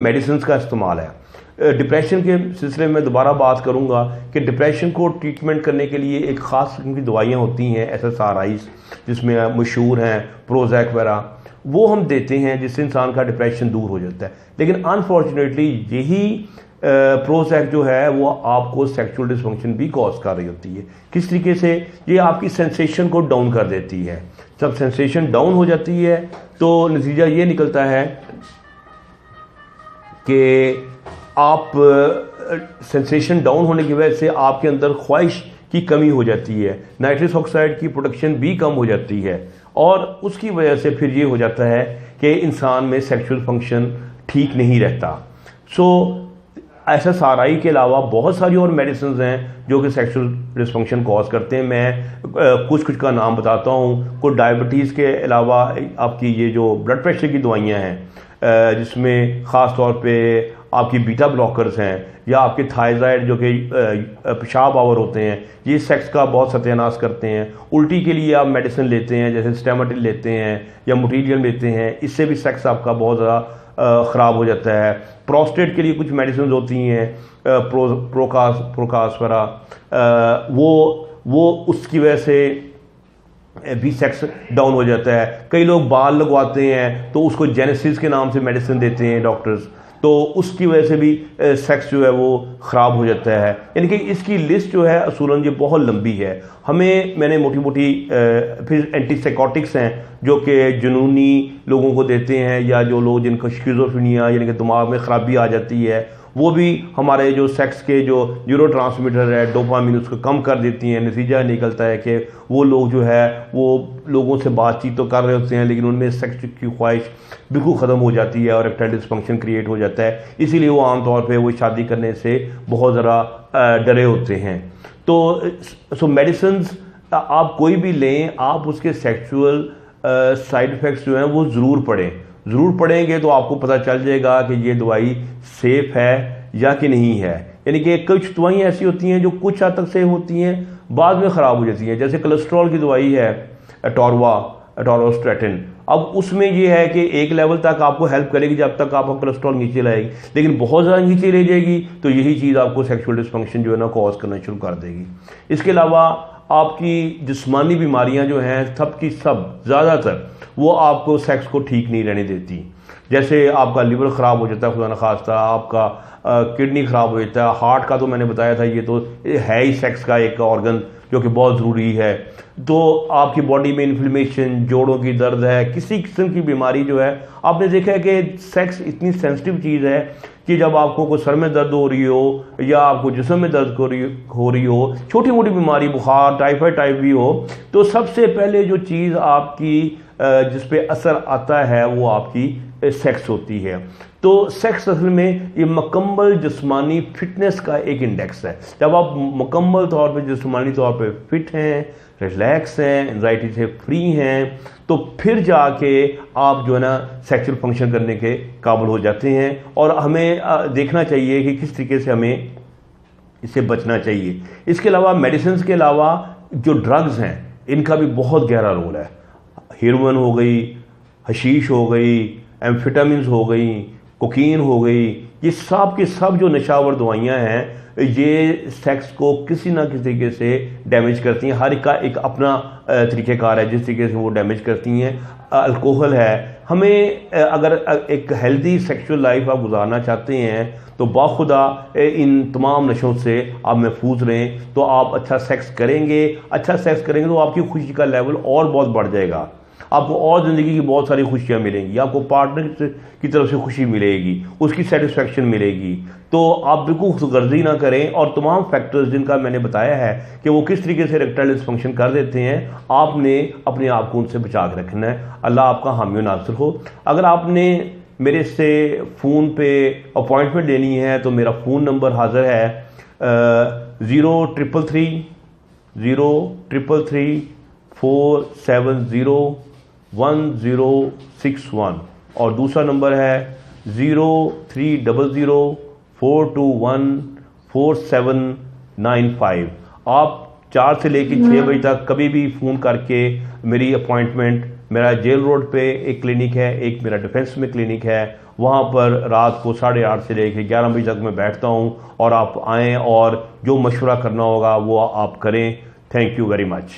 Medicine का इस्तेमाल है। डिप्रेशन के सिलसिले में दोबारा बात करूंगा कि डिप्रेशन को ट्रीटमेंट करने के लिए एक ख़ास किस्म की दवाइयाँ होती हैं SSRIs, जिसमें मशहूर हैं प्रोजैक वगैरह, वो हम देते हैं जिससे इंसान का डिप्रेशन दूर हो जाता है। लेकिन अनफॉर्चुनेटली यही प्रोजैक जो है वो आपको सेक्सुअल डिसफंक्शन भी कॉज कर रही होती है। किस तरीके से? ये आपकी सेंसेशन को डाउन कर देती है। जब सेंसेशन डाउन हो जाती है तो नतीजा ये निकलता है कि आप सेंसेशन डाउन होने की वजह से आपके अंदर ख्वाहिश की कमी हो जाती है, नाइट्रस ऑक्साइड की प्रोडक्शन भी कम हो जाती है, और उसकी वजह से फिर ये हो जाता है कि इंसान में सेक्सुअल फंक्शन ठीक नहीं रहता। SSRI के अलावा बहुत सारी और मेडिसिन हैं जो कि सेक्सुअल डिसफंक्शन कॉज करते हैं। मैं कुछ का नाम बताता हूँ। कोई डायबिटीज़ के अलावा आपकी ये जो ब्लड प्रेशर की दवाइयाँ हैं, जिसमें ख़ास तौर पे आपकी बीटा ब्लॉकर्स हैं, या आपके थायराइड जो कि पेशाब आवर होते हैं, ये सेक्स का बहुत सत्यानाश करते हैं। उल्टी के लिए आप मेडिसिन लेते हैं, जैसे स्टेमाटिल लेते हैं या मोटिलियम लेते हैं, इससे भी सेक्स आपका बहुत ज़्यादा ख़राब हो जाता है। प्रोस्टेट के लिए कुछ मेडिसिन होती हैं, प्रोकास वगैरह, वो उसकी वजह से भी सेक्स डाउन हो जाता है। कई लोग बाल लगवाते हैं तो उसको जेनेसिस के नाम से मेडिसिन देते हैं डॉक्टर्स, तो उसकी वजह से भी सेक्स जो है वो ख़राब हो जाता है। यानी कि इसकी लिस्ट जो है असूलन ये बहुत लंबी है। मैंने मोटी मोटी फिर एंटीसाइकोटिक्स हैं जो कि जुनूनी लोगों को देते हैं, या जो लोग जिनको स्किज़ोफ्रेनिया यानी कि दिमाग में ख़राबी आ जाती है, वो भी हमारे जो सेक्स के जो न्यूरोट्रांसमीटर है डोपामिन, उसको कम कर देती हैं। नतीजा निकलता है कि वो लोग जो है वो लोगों से बातचीत तो कर रहे होते हैं लेकिन उनमें सेक्स की ख्वाहिश बिल्कुल ख़त्म हो जाती है और इरेक्टाइल डिसफंक्शन क्रिएट हो जाता है। इसीलिए वो आमतौर पे वो शादी करने से बहुत ज़रा डरे होते हैं। तो मेडिसिन आप कोई भी लें, आप उसके सेक्सुअल साइड इफ़ेक्ट्स जो हैं वो ज़रूर पढ़ेंगे तो आपको पता चल जाएगा कि ये दवाई सेफ है या कि नहीं है। यानी कि कुछ दवाइयाँ ऐसी होती हैं जो कुछ हद तक सेफ होती हैं, बाद में ख़राब हो जाती हैं। जैसे कोलेस्ट्रॉल की दवाई है एटोरोस्ट्रेटिन, अब उसमें ये है कि एक लेवल तक आपको हेल्प करेगी जब तक आपका कोलेस्ट्रॉल नीचे लाएगी, लेकिन बहुत ज़्यादा नीचे ले जाएगी तो यही चीज़ आपको सेक्सुअल डिसफंक्शन जो है ना कॉज करना शुरू कर देगी। इसके अलावा आपकी जिस्मानी बीमारियां जो हैं सब की सब ज़्यादातर वो आपको सेक्स को ठीक नहीं रहने देती। जैसे आपका लिवर ख़राब हो जाता है, खुदा न खास्ता आपका किडनी ख़राब हो जाता है। हार्ट का तो मैंने बताया था, ये तो है ही सेक्स का एक ऑर्गन जो कि बहुत ज़रूरी है। तो आपकी बॉडी में इन्फ्लेमेशन, जोड़ों की दर्द है, किसी किस्म की बीमारी जो है, आपने देखा है कि सेक्स इतनी सेंसिटिव चीज़ है कि जब आपको कोई सर में दर्द हो रही हो या आपको जिस्म में दर्द हो रही हो, छोटी मोटी बीमारी, बुखार, टाइफाइड टाइप भी हो, तो सबसे पहले जो चीज़ आपकी जिस पे असर आता है वो आपकी सेक्स होती है। तो सेक्स असल में ये मुकम्मल जिस्मानी फिटनेस का एक इंडेक्स है। जब आप मुकम्मल तौर पे जिस्मानी तौर पे फिट हैं, रिलैक्स हैं, एंजाइटी से फ्री हैं, तो फिर जाके आप जो है ना सेक्सुअल फंक्शन करने के काबिल हो जाते हैं। और हमें देखना चाहिए कि किस तरीके से हमें इससे बचना चाहिए। इसके अलावा मेडिसिन के अलावा जो ड्रग्स हैं इनका भी बहुत गहरा रोल है। हेरोइन हो गई, हशीश हो गई, एम्फेटामिन हो गई, कोकीन हो गई, ये सब के सब जो नशावर दवाइयाँ हैं ये सेक्स को किसी ना किसी तरीके से डैमेज करती हैं। हर एक का एक अपना तरीक़ेकार है जिस तरीके से वो डैमेज करती हैं। अल्कोहल है, हमें अगर एक हेल्दी सेक्सुअल लाइफ आप गुजारना चाहते हैं तो बाखुदा इन तमाम नशों से आप महफूज रहें, तो आप अच्छा सेक्स करेंगे तो आपकी खुशी का लेवल और बहुत बढ़ जाएगा। आपको और ज़िंदगी की बहुत सारी खुशियाँ मिलेंगी, आपको पार्टनर की तरफ से खुशी मिलेगी, उसकी सेटिस्फेक्शन मिलेगी। तो आप बिल्कुल खुदगर्जी ना करें, और तमाम फैक्टर्स जिनका मैंने बताया है कि वो किस तरीके से इरेक्टाइल डिसफंक्शन कर देते हैं, आपने अपने आप को उनसे बचा के रखना है। अल्लाह आपका हामी नासिर हो। अगर आपने मेरे से फ़ोन पे अपॉइंटमेंट लेनी है तो मेरा फ़ोन नंबर हाज़िर है 0333470161, और दूसरा नंबर है 030042144795। आप 4 से लेकर 6 बजे तक कभी भी फ़ोन करके मेरी अपॉइंटमेंट, मेरा जेल रोड पे एक क्लिनिक है, एक मेरा डिफेंस में क्लिनिक है, वहाँ पर रात को 8:30 से लेकर 11 बजे तक मैं बैठता हूँ, और आप आएँ और जो मशवरा करना होगा वो आप करें। Thank you very much.